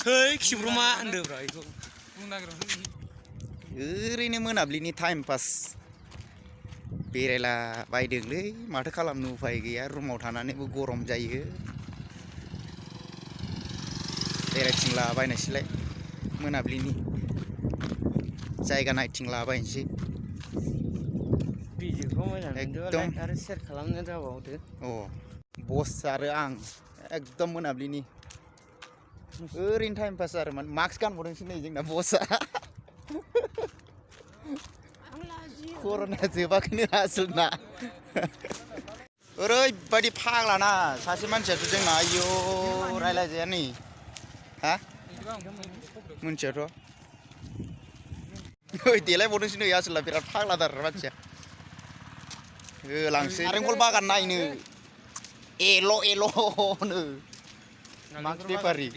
Hei, खिब्रमा होनदोब्रा इखौ ओरैनो मोनाबिलिनि टाइम पास बेरायला बायदोंलै माथो खालामनो उफाय गैया रुमाव थानानैबो गरम जायो बेरायथिंला बायनोसैलाय मोनाबिलिनि जायगा नायथिंला बायनोसै भिडिअखौ मोजां नुदोंबा लाइक आरो शेयार खालामनो दाबावदो बस आरो आं एकदम मोनाबिलिनि ओरैनो टाइम पास आरो माने मास्क गानबावदोंसो नै जोंना बसआ कर'ना जोबाखैनो आसोलना ओरैबायदि फाग्लाना सासे मानसियाथ' जोंना आयौ रायलायजाया नै हा मोनथियाथ' देलायबावदोंसो नै आसोलना बिराद फाग्लादार मानसिया होलांसै नारेंखल बागान नायनो एल'नो मास्क बेफारि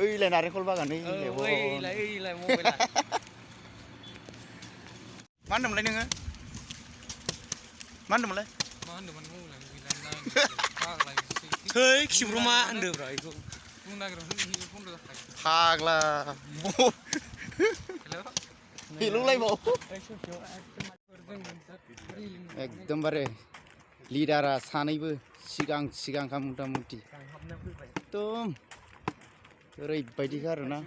ओइलाय नारेंखल बागान ओइलाय मबाइला मा होनदोंमोनलाय नोङो मा होनदोंमोनलाय हei खिब्रमा होनदोब्रा इखौ फाग्ला हेल'लायबाव एकदमबारे लिडारा सानैबो सिगांखा मथा मथि एकदम ओरैबायदिखा आरोना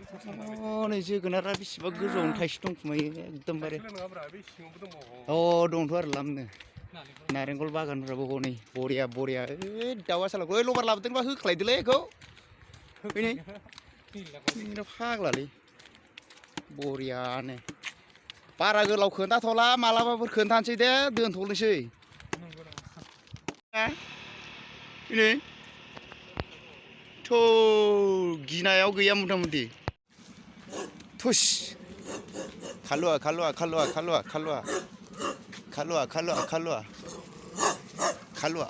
नै जोगोनारा बेसेबा गोजौआवनो थाइसे दंखुमायो एकदमबारे दंथ' आरो लामनो नारेंखल बागानफ्राबो हनै बरिया ओइ दाउआ सालाखौ ओइ लबार लाबोदोंबा होख्लायदोलै बेखौ फैनै फाग्लालै बरियानो बारा गोलाव खोन्थाथ'ला मालाबाफोर खोन्थानोसै दे दोनथ'नोसै नै गिनायाव गैया मथा मथि थुस खालुवा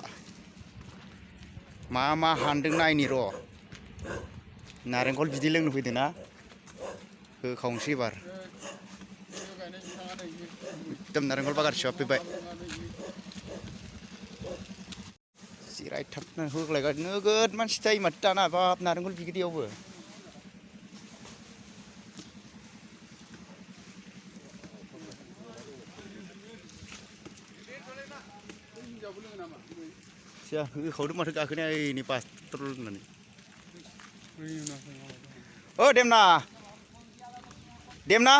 मा हानदों नायनि र' नारेंखल बिदै लोंनो फैदों ना होखावनोसै एबार एकदम नारेंखल बागानसोआ फैबाय जिरायथाबनो होग्लायगासिनो नोगोद मानसि जायो माथो दाना बाब नारेंखल बिदैयावबो होखावदों माथो गाखोनाया ओइनै बासट्रल होननानै देमना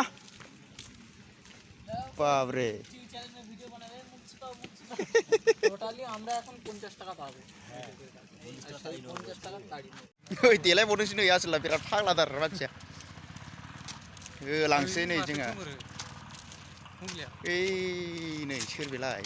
बाबरे ओइ देलायबावदोंसो नै आसोलना बिराद फाग्लादार मानसिया होलांसै नै जोंहा ओइ नै सोर बेलाय